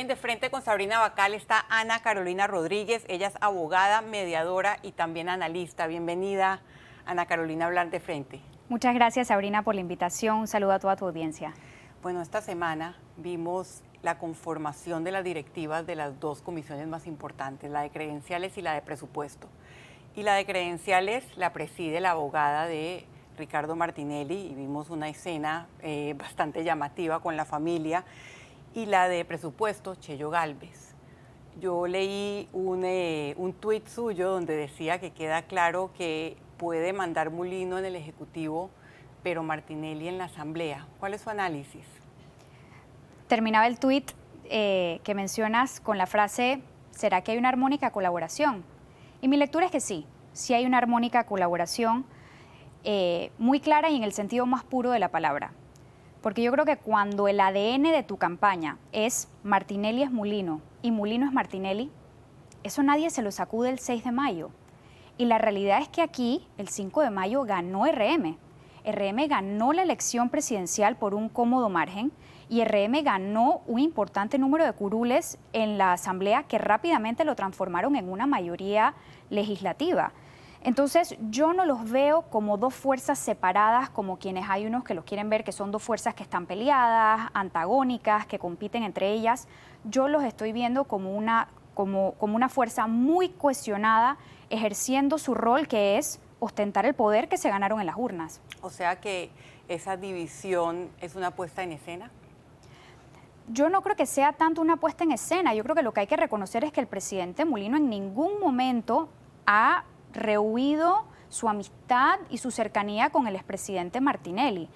en De Frente con Sabrina Bacal está Ana Carolina Rodríguez. Ella es abogada, mediadora y también analista. Bienvenida, Ana Carolina, a hablar De Frente. Muchas gracias, Sabrina, por la invitación. Un saludo a toda tu audiencia. Bueno, esta semana vimos la conformación de las directivas de las dos comisiones más importantes, la de credenciales y la de presupuesto. Y la de credenciales la preside la abogada de Ricardo Martinelli y vimos una escena bastante llamativa con la familia. Y la de presupuesto, Chello Gálvez. Yo leí un tuit suyo donde decía que queda claro que puede mandar Mulino en el Ejecutivo, pero Martinelli en la Asamblea. ¿Cuál es su análisis? Terminaba el tuit que mencionas con la frase, ¿será que hay una armónica colaboración? Y mi lectura es que sí hay una armónica colaboración muy clara y en el sentido más puro de la palabra. Porque yo creo que cuando el ADN de tu campaña es Martinelli es Mulino y Mulino es Martinelli, eso nadie se lo sacude el 6 de mayo. Y la realidad es que aquí, el 5 de mayo, ganó RM. RM ganó la elección presidencial por un cómodo margen y RM ganó un importante número de curules en la Asamblea que rápidamente lo transformaron en una mayoría legislativa. Entonces, yo no los veo como dos fuerzas separadas, como quienes hay unos que los quieren ver, que son dos fuerzas que están peleadas, antagónicas, que compiten entre ellas. Yo los estoy viendo como una fuerza muy cuestionada, ejerciendo su rol, que es ostentar el poder que se ganaron en las urnas. O sea que esa división es una puesta en escena. Yo no creo que sea tanto una puesta en escena. Yo creo que lo que hay que reconocer es que el presidente Mulino en ningún momento ha rehuido su amistad y su cercanía con el expresidente Martinelli.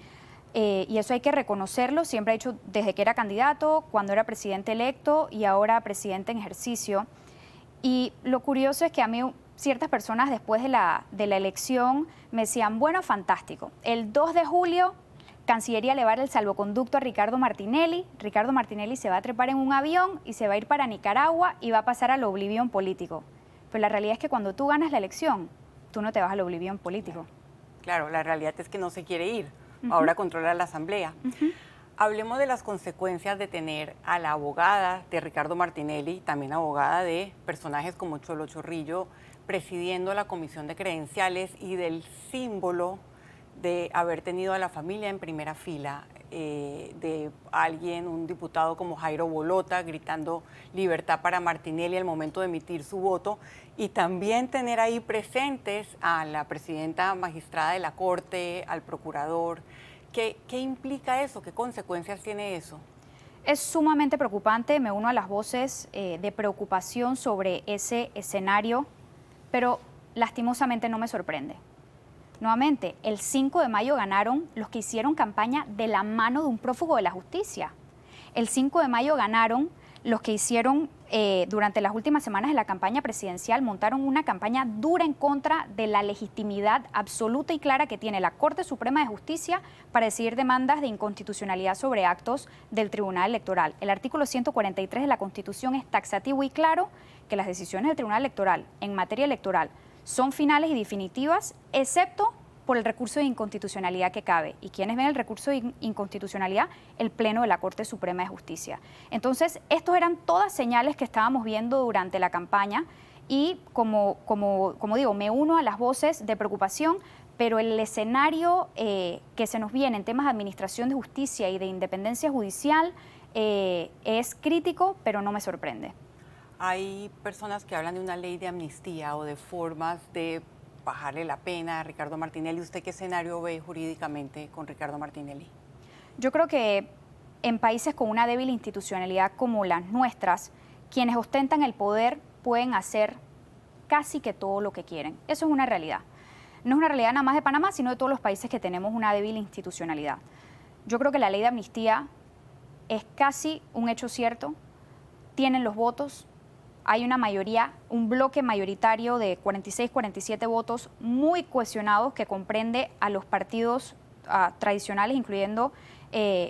Y eso hay que reconocerlo, siempre ha dicho desde que era candidato, cuando era presidente electo y ahora presidente en ejercicio. Y lo curioso es que a mí ciertas personas después de la elección me decían, bueno, fantástico, el 2 de julio Cancillería le va a dar el salvoconducto a Ricardo Martinelli se va a trepar en un avión y se va a ir para Nicaragua y va a pasar al oblivión político. Pero la realidad es que cuando tú ganas la elección, tú no te vas al oblivión político. Claro, la realidad es que no se quiere ir. Ahora controla la Asamblea. Hablemos de las consecuencias de tener a la abogada de Ricardo Martinelli, también abogada de personajes como Cholo Chorrillo, presidiendo la Comisión de Credenciales y del símbolo de haber tenido a la familia en primera fila, de alguien, un diputado como Jairo Bolota, gritando libertad para Martinelli al momento de emitir su voto, y también tener ahí presentes a la presidenta magistrada de la Corte, al procurador. ¿Qué implica eso? ¿Qué consecuencias tiene eso? Es sumamente preocupante, me uno a las voces de preocupación sobre ese escenario, pero lastimosamente no me sorprende. Nuevamente, el 5 de mayo ganaron los que hicieron campaña de la mano de un prófugo de la justicia. El 5 de mayo ganaron los que hicieron durante las últimas semanas de la campaña presidencial, montaron una campaña dura en contra de la legitimidad absoluta y clara que tiene la Corte Suprema de Justicia para decidir demandas de inconstitucionalidad sobre actos del Tribunal Electoral. El artículo 143 de la Constitución es taxativo y claro que las decisiones del Tribunal Electoral en materia electoral son finales y definitivas, excepto por el recurso de inconstitucionalidad que cabe. ¿Y quiénes ven el recurso de inconstitucionalidad? El Pleno de la Corte Suprema de Justicia. Entonces, estos eran todas señales que estábamos viendo durante la campaña y, como digo, me uno a las voces de preocupación, pero el escenario que se nos viene en temas de administración de justicia y de independencia judicial es crítico, pero no me sorprende. Hay personas que hablan de una ley de amnistía o de formas de bajarle la pena a Ricardo Martinelli. ¿Usted qué escenario ve jurídicamente con Ricardo Martinelli? Yo creo que en países con una débil institucionalidad como las nuestras, quienes ostentan el poder pueden hacer casi que todo lo que quieren. Eso es una realidad. No es una realidad nada más de Panamá, sino de todos los países que tenemos una débil institucionalidad. Yo creo que la ley de amnistía es casi un hecho cierto. Tienen los votos. Hay una mayoría, un bloque mayoritario de 46, 47 votos muy cohesionados que comprende a los partidos tradicionales, incluyendo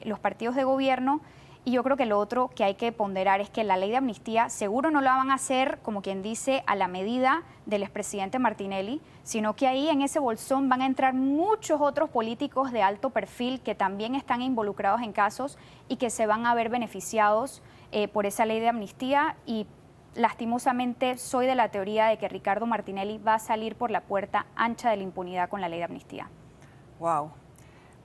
los partidos de gobierno. Y yo creo que lo otro que hay que ponderar es que la ley de amnistía seguro no la van a hacer, como quien dice, a la medida del expresidente Martinelli, sino que ahí en ese bolsón van a entrar muchos otros políticos de alto perfil que también están involucrados en casos y que se van a ver beneficiados por esa ley de amnistía y lastimosamente soy de la teoría de que Ricardo Martinelli va a salir por la puerta ancha de la impunidad con la ley de amnistía. Wow.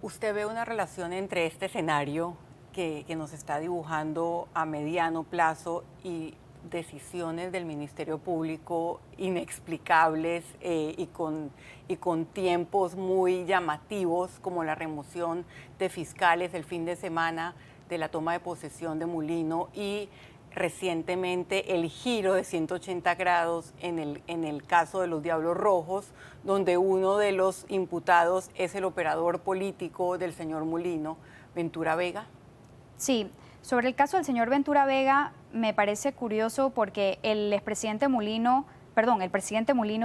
¿Usted ve una relación entre este escenario que nos está dibujando a mediano plazo y decisiones del Ministerio Público inexplicables y con tiempos muy llamativos, como la remoción de fiscales el fin de semana de la toma de posesión de Mulino y recientemente el giro de 180 grados en el caso de los Diablos Rojos, donde uno de los imputados es el operador político del señor Mulino, Ventura Vega? Sí, sobre el caso del señor Ventura Vega me parece curioso porque el presidente Mulino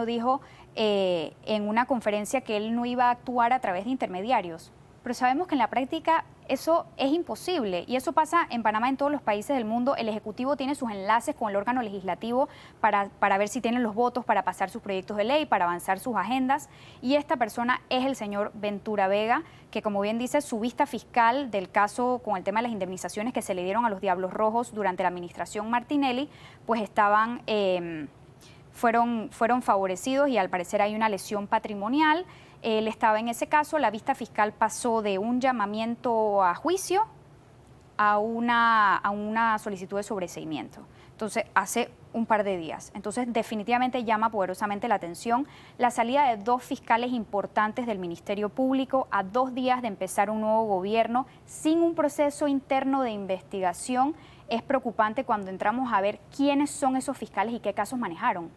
dijo en una conferencia que él no iba a actuar a través de intermediarios. Pero sabemos que en la práctica eso es imposible y eso pasa en Panamá, en todos los países del mundo. El Ejecutivo tiene sus enlaces con el órgano legislativo para ver si tienen los votos para pasar sus proyectos de ley, para avanzar sus agendas. Y esta persona es el señor Ventura Vega, que como bien dice, su vista fiscal del caso con el tema de las indemnizaciones que se le dieron a los Diablos Rojos durante la administración Martinelli, pues fueron favorecidos y al parecer hay una lesión patrimonial. Él estaba en ese caso, la vista fiscal pasó de un llamamiento a juicio a una solicitud de sobreseimiento. Entonces, hace un par de días. Entonces, definitivamente llama poderosamente la atención la salida de 2 fiscales importantes del Ministerio Público a 2 días de empezar un nuevo gobierno sin un proceso interno de investigación. Es preocupante cuando entramos a ver quiénes son esos fiscales y qué casos manejaron.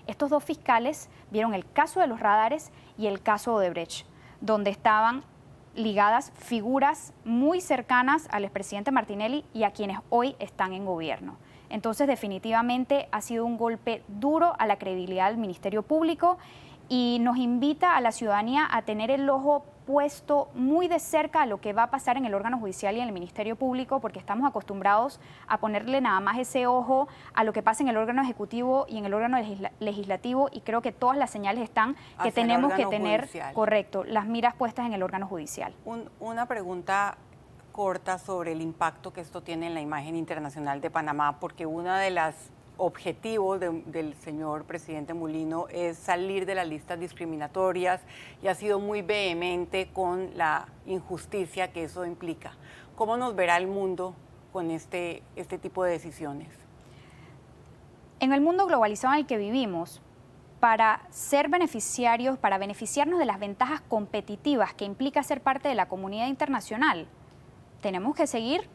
Estos 2 fiscales vieron el caso de los radares y el caso de Odebrecht, donde estaban ligadas figuras muy cercanas al expresidente Martinelli y a quienes hoy están en gobierno. Entonces, definitivamente ha sido un golpe duro a la credibilidad del Ministerio Público y nos invita a la ciudadanía a tener el ojo puesto muy de cerca a lo que va a pasar en el órgano judicial y en el Ministerio Público, porque estamos acostumbrados a ponerle nada más ese ojo a lo que pasa en el órgano ejecutivo y en el órgano legislativo, y creo que todas las señales están que tenemos que tener, judicial. Correcto, las miras puestas en el órgano judicial. Una pregunta corta sobre el impacto que esto tiene en la imagen internacional de Panamá, porque una de las objetivo del señor presidente Mulino es salir de las listas discriminatorias y ha sido muy vehemente con la injusticia que eso implica. ¿Cómo nos verá el mundo con este tipo de decisiones? En el mundo globalizado en el que vivimos, para ser beneficiarios, para beneficiarnos de las ventajas competitivas que implica ser parte de la comunidad internacional, tenemos que seguir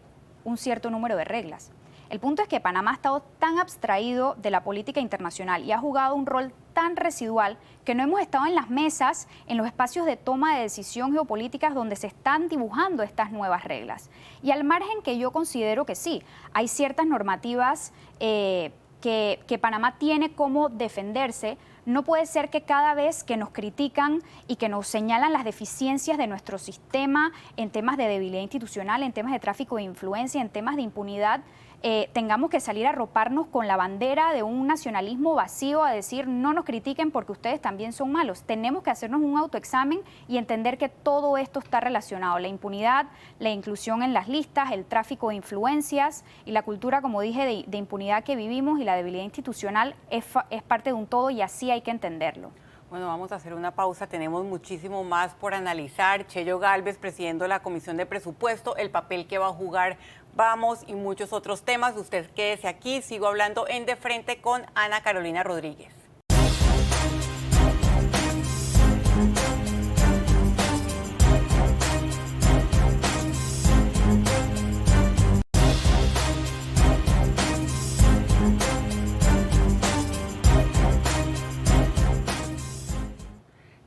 un cierto número de reglas. El punto es que Panamá ha estado tan abstraído de la política internacional y ha jugado un rol tan residual que no hemos estado en las mesas, en los espacios de toma de decisión geopolíticas donde se están dibujando estas nuevas reglas. Y al margen que yo considero que sí, hay ciertas normativas que Panamá tiene como defenderse. No puede ser que cada vez que nos critican y que nos señalan las deficiencias de nuestro sistema en temas de debilidad institucional, en temas de tráfico de influencia, en temas de impunidad, tengamos que salir a arroparnos con la bandera de un nacionalismo vacío, a decir no nos critiquen porque ustedes también son malos. Tenemos que hacernos un autoexamen y entender que todo esto está relacionado. La impunidad, la inclusión en las listas, el tráfico de influencias y la cultura, como dije, de impunidad que vivimos y la debilidad institucional es parte de un todo y así hay que entenderlo. Bueno, vamos a hacer una pausa. Tenemos muchísimo más por analizar. Chello Gálvez, presidiendo la Comisión de Presupuesto, el papel que va a jugar Vamos y muchos otros temas. Usted quédese aquí. Sigo hablando en De Frente con Ana Carolina Rodríguez.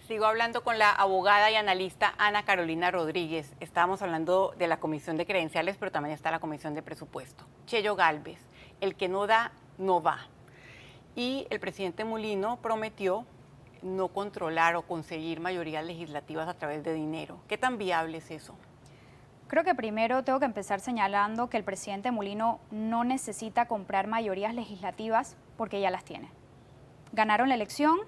Sigo hablando con la abogada y analista Ana Carolina Rodríguez. Estábamos hablando de la Comisión de Credenciales, pero también está la Comisión de Presupuesto. Chello Gálvez, el que no da, no va. Y el presidente Mulino prometió no controlar o conseguir mayorías legislativas a través de dinero. ¿Qué tan viable es eso? Creo que primero tengo que empezar señalando que el presidente Mulino no necesita comprar mayorías legislativas porque ya las tiene. Ganaron la elección,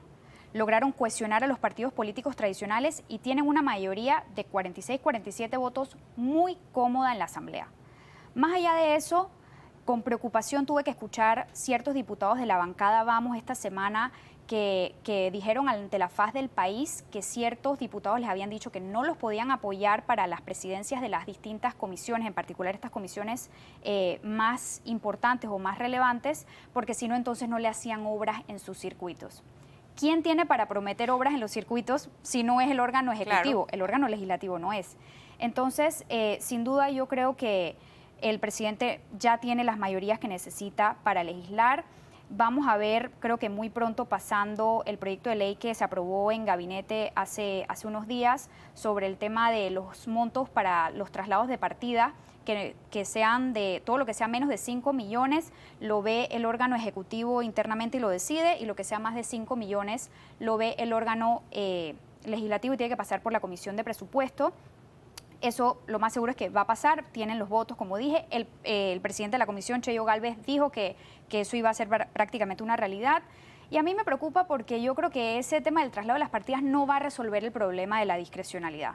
lograron cohesionar a los partidos políticos tradicionales y tienen una mayoría de 46-47 votos muy cómoda en la Asamblea. Más allá de eso, Con preocupación tuve que escuchar ciertos diputados de la bancada Vamos esta semana que dijeron ante la faz del país que ciertos diputados les habían dicho que no los podían apoyar para las presidencias de las distintas comisiones, en particular estas comisiones más importantes o más relevantes, porque si no, entonces no le hacían obras en sus circuitos. ¿Quién tiene para prometer obras en los circuitos si no es el órgano ejecutivo? Claro. El órgano legislativo no es. Entonces, sin duda yo creo que el presidente ya tiene las mayorías que necesita para legislar. Vamos a ver, creo que muy pronto pasando el proyecto de ley que se aprobó en gabinete hace unos días sobre el tema de los montos para los traslados de partida, que sean de todo lo que sea menos de 5 millones, lo ve el órgano ejecutivo internamente y lo decide, y lo que sea más de 5 millones lo ve el órgano legislativo y tiene que pasar por la Comisión de Presupuesto. Eso lo más seguro es que va a pasar, tienen los votos, como dije. El presidente de la comisión, Cheyo Gálvez, dijo que eso iba a ser prácticamente una realidad. Y a mí me preocupa porque yo creo que ese tema del traslado de las partidas no va a resolver el problema de la discrecionalidad.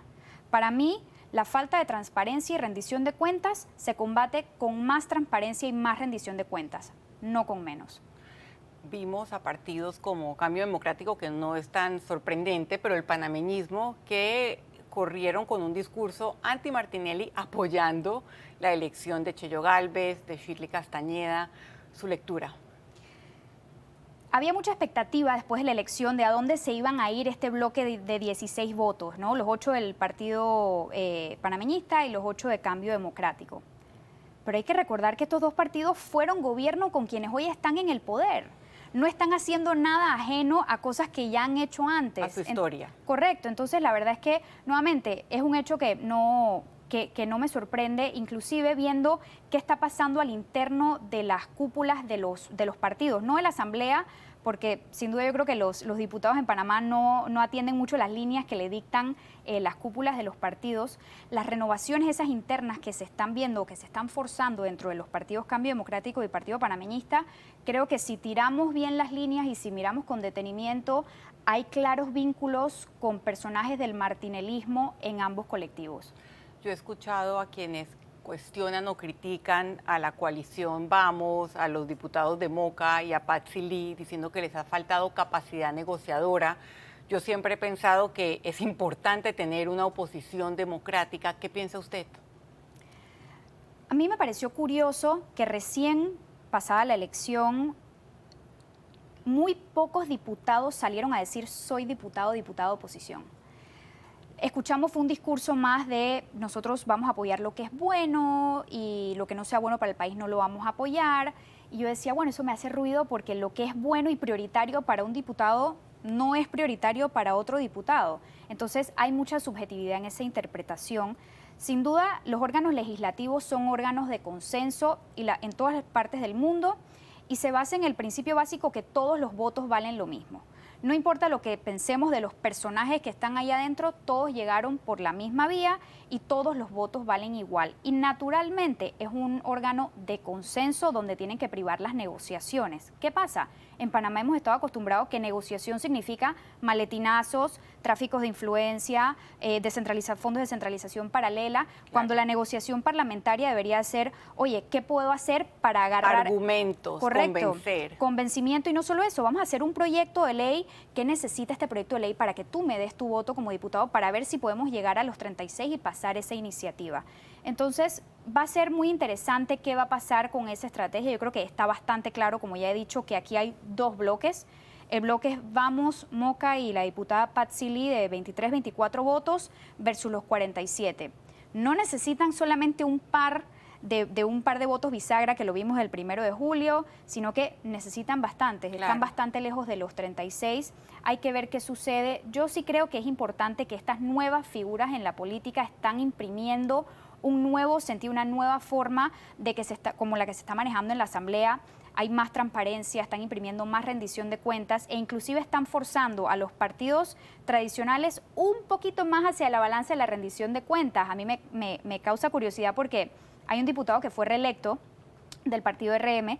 Para mí, la falta de transparencia y rendición de cuentas se combate con más transparencia y más rendición de cuentas, no con menos. Vimos a partidos como Cambio Democrático, que no es tan sorprendente, pero el panameñismo, que corrieron con un discurso anti-Martinelli apoyando la elección de Cheyo Gálvez, de Shirley Castañeda. Su lectura. Había mucha expectativa después de la elección de a dónde se iban a ir este bloque de 16 votos, ¿no? Los 8 del Partido Panameñista y los 8 de Cambio Democrático. Pero hay que recordar que estos dos partidos fueron gobierno con quienes hoy están en el poder. No están haciendo nada ajeno a cosas que ya han hecho antes. A su historia. Correcto. Entonces, la verdad es que, nuevamente, es un hecho que no me sorprende, inclusive viendo qué está pasando al interno de las cúpulas de los partidos, no de la Asamblea, porque sin duda yo creo que los diputados en Panamá no atienden mucho las líneas que le dictan las cúpulas de los partidos. Las renovaciones esas internas que se están viendo, que se están forzando dentro de los partidos Cambio Democrático y Partido Panameñista, creo que si tiramos bien las líneas y si miramos con detenimiento, hay claros vínculos con personajes del martinelismo en ambos colectivos. Yo he escuchado a quienes cuestionan o critican a la coalición Vamos, a los diputados de Moca y a Patsy Lee, diciendo que les ha faltado capacidad negociadora. Yo siempre he pensado que es importante tener una oposición democrática. ¿Qué piensa usted? A mí me pareció curioso que recién pasada la elección, muy pocos diputados salieron a decir soy diputado, diputada de oposición. Escuchamos fue un discurso más de nosotros vamos a apoyar lo que es bueno y lo que no sea bueno para el país no lo vamos a apoyar. Y yo decía, bueno, eso me hace ruido porque lo que es bueno y prioritario para un diputado no es prioritario para otro diputado. Entonces hay mucha subjetividad en esa interpretación. Sin duda, los órganos legislativos son órganos de consenso en todas las partes del mundo y se basa en el principio básico que todos los votos valen lo mismo. No importa lo que pensemos de los personajes que están ahí adentro, todos llegaron por la misma vía y todos los votos valen igual. Y naturalmente es un órgano de consenso donde tienen que privar las negociaciones. ¿Qué pasa? En Panamá hemos estado acostumbrados que negociación significa maletinazos, tráficos de influencia, fondos de descentralización paralela, claro, cuando la negociación parlamentaria debería ser, oye, ¿qué puedo hacer para agarrar argumentos, correcto, convencer? Convencimiento, y no solo eso, vamos a hacer un proyecto de ley. ¿Qué necesita este proyecto de ley para que tú me des tu voto como diputado para ver si podemos llegar a los 36 y pasar esa iniciativa? Entonces, va a ser muy interesante qué va a pasar con esa estrategia. Yo creo que está bastante claro, como ya he dicho, que aquí hay dos bloques. El bloque es Vamos, Moca y la diputada Patsy Lee de 23-24 votos versus los 47. No necesitan solamente un par de votos bisagra, que lo vimos el 1 de julio, sino que necesitan bastantes, claro, están bastante lejos de los 36. Hay que ver qué sucede. Yo sí creo que es importante que estas nuevas figuras en la política están imprimiendo un nuevo sentido, una nueva forma de que como la que se está manejando en la Asamblea. Hay más transparencia, están imprimiendo más rendición de cuentas e inclusive están forzando a los partidos tradicionales un poquito más hacia la balanza de la rendición de cuentas. A mí me causa curiosidad porque hay un diputado que fue reelecto del partido RM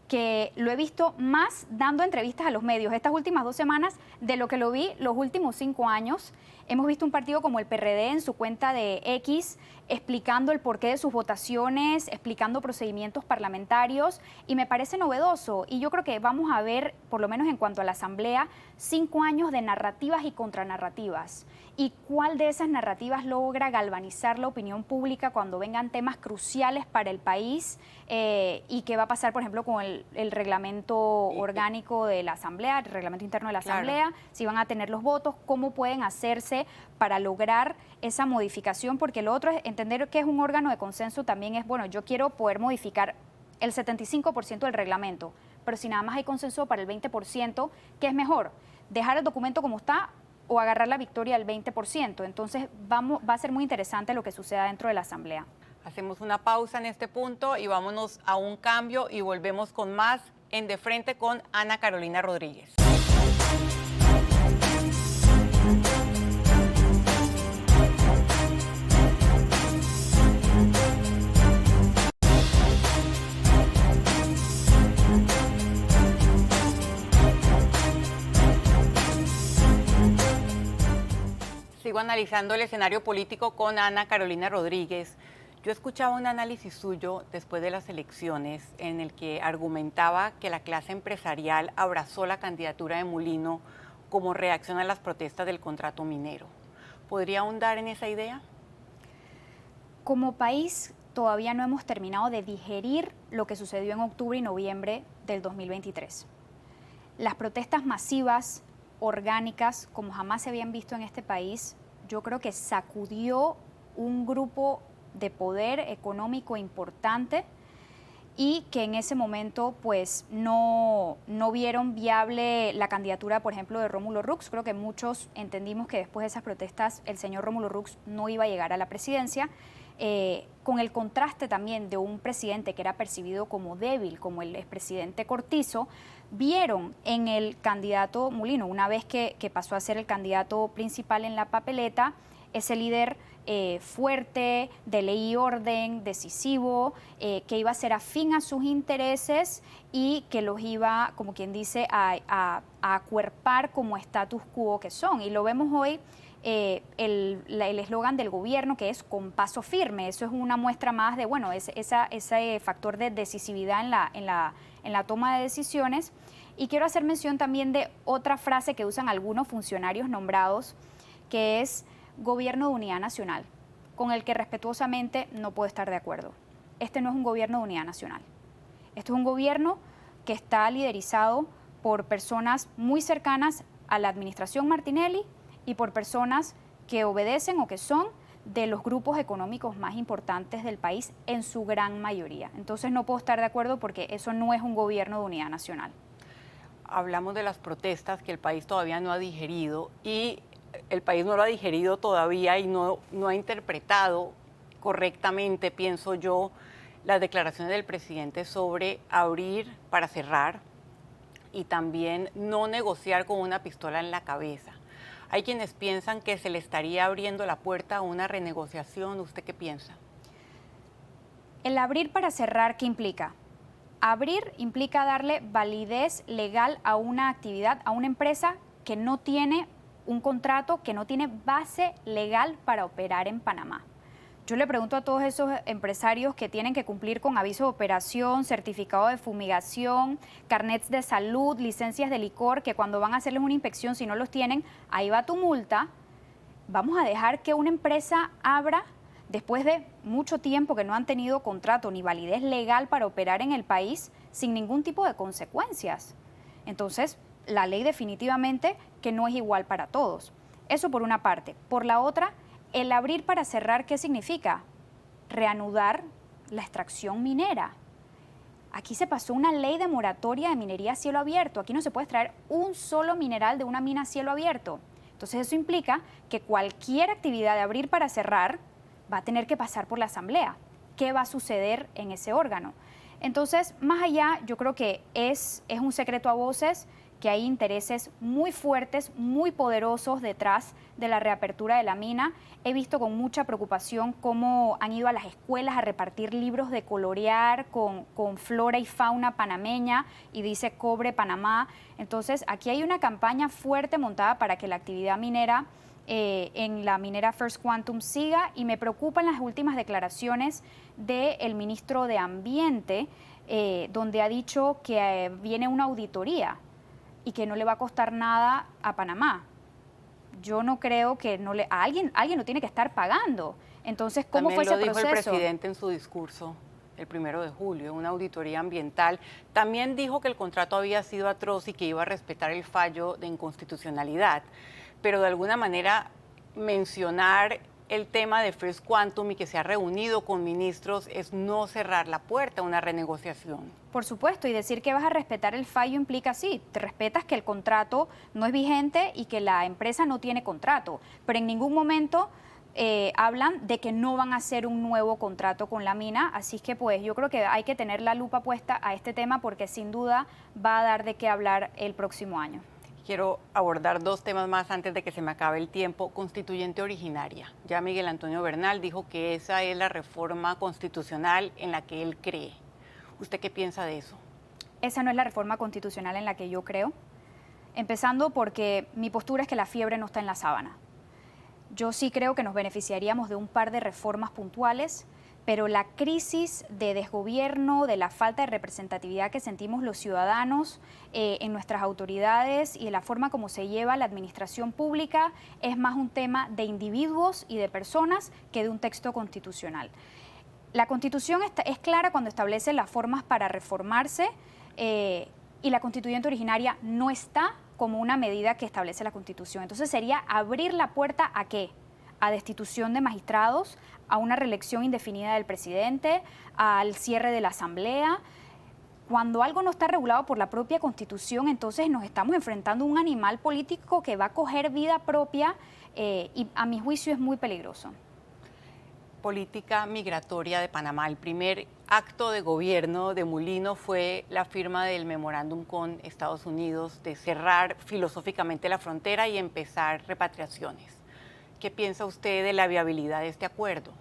que lo he visto más dando entrevistas a los medios estas últimas 2 semanas de lo que lo vi los últimos 5 años. Hemos visto un partido como el PRD en su cuenta de X explicando el porqué de sus votaciones, explicando procedimientos parlamentarios, y me parece novedoso. Y yo creo que vamos a ver, por lo menos en cuanto a la Asamblea, 5 años de narrativas y contranarrativas. Y cuál de esas narrativas logra galvanizar la opinión pública cuando vengan temas cruciales para el país, y qué va a pasar, por ejemplo, con el reglamento orgánico de la Asamblea, el reglamento interno de la Asamblea, si van a tener los votos, cómo pueden hacerse para lograr esa modificación, porque lo otro es entender que es un órgano de consenso. También es, bueno, yo quiero poder modificar el 75% del reglamento, pero si nada más hay consenso para el 20%, ¿qué es mejor? ¿Dejar el documento como está o agarrar la victoria del 20%? Entonces va a ser muy interesante lo que suceda dentro de la Asamblea. Hacemos una pausa en este punto y vámonos a un cambio y volvemos con más en De Frente con Ana Carolina Rodríguez. Sigo analizando el escenario político con Ana Carolina Rodríguez. Yo escuchaba un análisis suyo después de las elecciones en el que argumentaba que la clase empresarial abrazó la candidatura de Mulino como reacción a las protestas del contrato minero. ¿Podría ahondar en esa idea? Como país todavía no hemos terminado de digerir lo que sucedió en octubre y noviembre del 2023. Las protestas masivas, orgánicas, como jamás se habían visto en este país, yo creo que sacudió un grupo de poder económico importante, y que en ese momento pues no vieron viable la candidatura, por ejemplo, de Rómulo Rux. Creo que muchos entendimos que después de esas protestas el señor Rómulo Rux no iba a llegar a la presidencia, con el contraste también de un presidente que era percibido como débil, como el expresidente Cortizo. Vieron en el candidato Mulino, una vez que pasó a ser el candidato principal en la papeleta, ese líder fuerte, de ley y orden, decisivo, que iba a ser afín a sus intereses y que los iba, como quien dice, a acuerpar como status quo que son. Y lo vemos hoy, el eslogan del gobierno, que es con paso firme. Eso es una muestra más de, bueno, ese factor de decisividad en la toma de decisiones. Y quiero hacer mención también de otra frase que usan algunos funcionarios nombrados, que es gobierno de unidad nacional, con el que respetuosamente no puedo estar de acuerdo. Este no es un gobierno de unidad nacional. Este es un gobierno que está liderizado por personas muy cercanas a la administración Martinelli y por personas que obedecen o que son de los grupos económicos más importantes del país en su gran mayoría. Entonces no puedo estar de acuerdo porque eso no es un gobierno de unidad nacional. Hablamos de las protestas que el país todavía no ha digerido, y el país no lo ha digerido todavía y no ha interpretado correctamente, pienso yo, las declaraciones del presidente sobre abrir para cerrar y también no negociar con una pistola en la cabeza. Hay quienes piensan que se le estaría abriendo la puerta a una renegociación. ¿Usted qué piensa? El abrir para cerrar, ¿qué implica? Abrir implica darle validez legal a una actividad, a una empresa que no tiene un contrato, que no tiene base legal para operar en Panamá. Yo le pregunto a todos esos empresarios que tienen que cumplir con aviso de operación, certificado de fumigación, carnets de salud, licencias de licor, que cuando van a hacerles una inspección, si no los tienen, ahí va tu multa. ¿Vamos a dejar que una empresa abra después de mucho tiempo que no han tenido contrato ni validez legal para operar en el país sin ningún tipo de consecuencias? Entonces, la ley definitivamente que no es igual para todos. Eso por una parte. Por la otra, el abrir para cerrar, ¿qué significa? Reanudar la extracción minera. Aquí se pasó una ley de moratoria de minería a cielo abierto. Aquí no se puede extraer un solo mineral de una mina a cielo abierto. Entonces eso implica que cualquier actividad de abrir para cerrar va a tener que pasar por la Asamblea. ¿Qué va a suceder en ese órgano? Entonces, más allá, yo creo que es un secreto a voces que hay intereses muy fuertes, muy poderosos detrás de la reapertura de la mina. He visto con mucha preocupación cómo han ido a las escuelas a repartir libros de colorear con flora y fauna panameña y dice Cobre Panamá. Entonces, aquí hay una campaña fuerte montada para que la actividad minera en la minera First Quantum siga, y me preocupan las últimas declaraciones del ministro de Ambiente, donde ha dicho que viene una auditoría y que no le va a costar nada a Panamá. Yo no creo que alguien lo tiene que estar pagando. Entonces, ¿cómo fue ese proceso? También lo dijo el presidente en su discurso el 1 de julio, una auditoría ambiental. También dijo que el contrato había sido atroz y que iba a respetar el fallo de inconstitucionalidad. Pero de alguna manera mencionar el tema de First Quantum y que se ha reunido con ministros es no cerrar la puerta a una renegociación. Por supuesto, y decir que vas a respetar el fallo implica sí, te respetas que el contrato no es vigente y que la empresa no tiene contrato, pero en ningún momento hablan de que no van a hacer un nuevo contrato con la mina, así que pues yo creo que hay que tener la lupa puesta a este tema porque sin duda va a dar de qué hablar el próximo año. Quiero abordar 2 temas más antes de que se me acabe el tiempo. Constituyente originaria. Ya Miguel Antonio Bernal dijo que esa es la reforma constitucional en la que él cree. ¿Usted qué piensa de eso? Esa no es la reforma constitucional en la que yo creo, empezando porque mi postura es que la fiebre no está en la sábana. Yo sí creo que nos beneficiaríamos de un par de reformas puntuales, pero la crisis de desgobierno, de la falta de representatividad que sentimos los ciudadanos en nuestras autoridades y de la forma como se lleva la administración pública es más un tema de individuos y de personas que de un texto constitucional. La Constitución es clara cuando establece las formas para reformarse y la constituyente originaria no está como una medida que establece la Constitución. Entonces sería abrir la puerta ¿a qué? A destitución de magistrados, a una reelección indefinida del presidente, al cierre de la Asamblea. Cuando algo no está regulado por la propia Constitución, entonces nos estamos enfrentando a un animal político que va a coger vida propia y a mi juicio es muy peligroso. Política migratoria de Panamá. El primer acto de gobierno de Mulino fue la firma del memorándum con Estados Unidos de cerrar filosóficamente la frontera y empezar repatriaciones. ¿Qué piensa usted de la viabilidad de este acuerdo?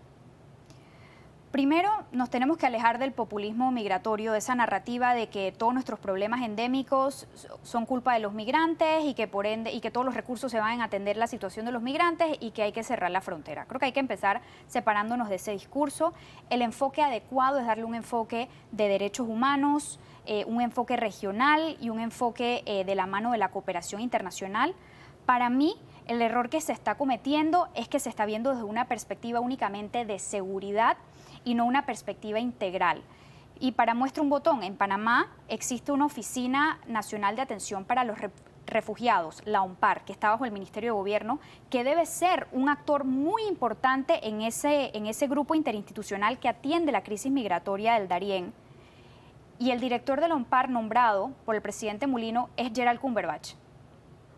Primero, nos tenemos que alejar del populismo migratorio, de esa narrativa de que todos nuestros problemas endémicos son culpa de los migrantes y que por ende y que todos los recursos se van a atender la situación de los migrantes y que hay que cerrar la frontera. Creo que hay que empezar separándonos de ese discurso. El enfoque adecuado es darle un enfoque de derechos humanos, un enfoque regional y un enfoque de la mano de la cooperación internacional. Para mí, el error que se está cometiendo es que se está viendo desde una perspectiva únicamente de seguridad y no una perspectiva integral. Y para muestra un botón, en Panamá existe una Oficina Nacional de Atención para los Refugiados, la ONPAR, que está bajo el Ministerio de Gobierno, que debe ser un actor muy importante en ese grupo interinstitucional que atiende la crisis migratoria del Darién. Y el director de la ONPAR nombrado por el presidente Mulino es Gerald Cumberbatch,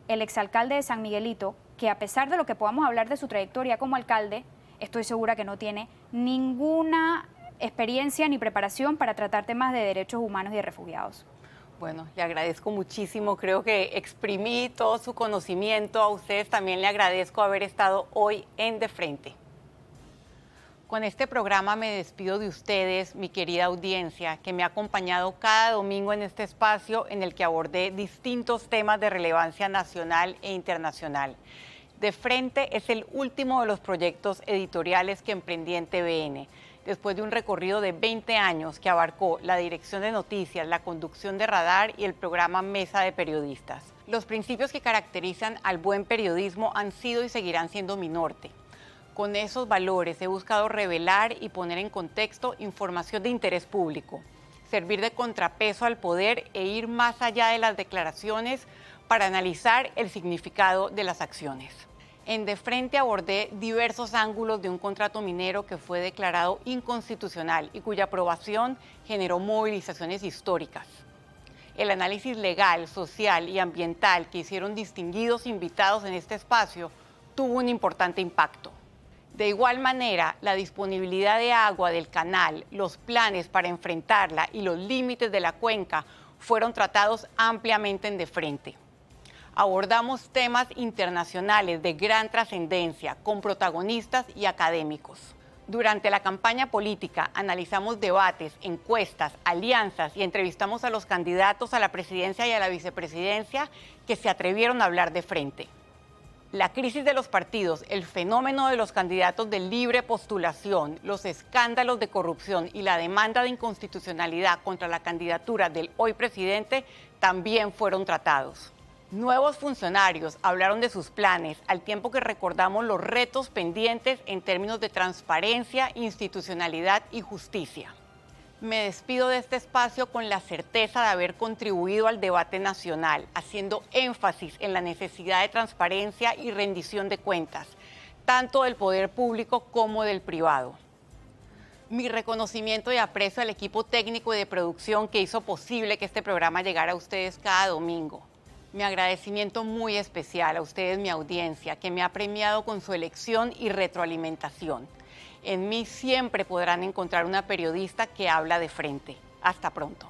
el exalcalde de San Miguelito, que a pesar de lo que podamos hablar de su trayectoria como alcalde, estoy segura que no tiene ninguna experiencia ni preparación para tratar temas de derechos humanos y de refugiados. Bueno, le agradezco muchísimo, creo que exprimí todo su conocimiento. A ustedes también le agradezco haber estado hoy en De Frente. Con este programa me despido de ustedes, mi querida audiencia, que me ha acompañado cada domingo en este espacio en el que abordé distintos temas de relevancia nacional e internacional. De Frente es el último de los proyectos editoriales que emprendí en TVN, después de un recorrido de 20 años que abarcó la dirección de noticias, la conducción de Radar y el programa Mesa de Periodistas. Los principios que caracterizan al buen periodismo han sido y seguirán siendo mi norte. Con esos valores he buscado revelar y poner en contexto información de interés público, servir de contrapeso al poder e ir más allá de las declaraciones para analizar el significado de las acciones. En De Frente abordé diversos ángulos de un contrato minero que fue declarado inconstitucional y cuya aprobación generó movilizaciones históricas. El análisis legal, social y ambiental que hicieron distinguidos invitados en este espacio tuvo un importante impacto. De igual manera, la disponibilidad de agua del canal, los planes para enfrentarla y los límites de la cuenca fueron tratados ampliamente en De Frente. Abordamos temas internacionales de gran trascendencia con protagonistas y académicos. Durante la campaña política analizamos debates, encuestas, alianzas y entrevistamos a los candidatos a la presidencia y a la vicepresidencia que se atrevieron a hablar de frente. La crisis de los partidos, el fenómeno de los candidatos de libre postulación, los escándalos de corrupción y la demanda de inconstitucionalidad contra la candidatura del hoy presidente también fueron tratados. Nuevos funcionarios hablaron de sus planes, al tiempo que recordamos los retos pendientes en términos de transparencia, institucionalidad y justicia. Me despido de este espacio con la certeza de haber contribuido al debate nacional, haciendo énfasis en la necesidad de transparencia y rendición de cuentas, tanto del poder público como del privado. Mi reconocimiento y aprecio al equipo técnico y de producción que hizo posible que este programa llegara a ustedes cada domingo. Mi agradecimiento muy especial a ustedes, mi audiencia, que me ha premiado con su elección y retroalimentación. En mí siempre podrán encontrar una periodista que habla de frente. Hasta pronto.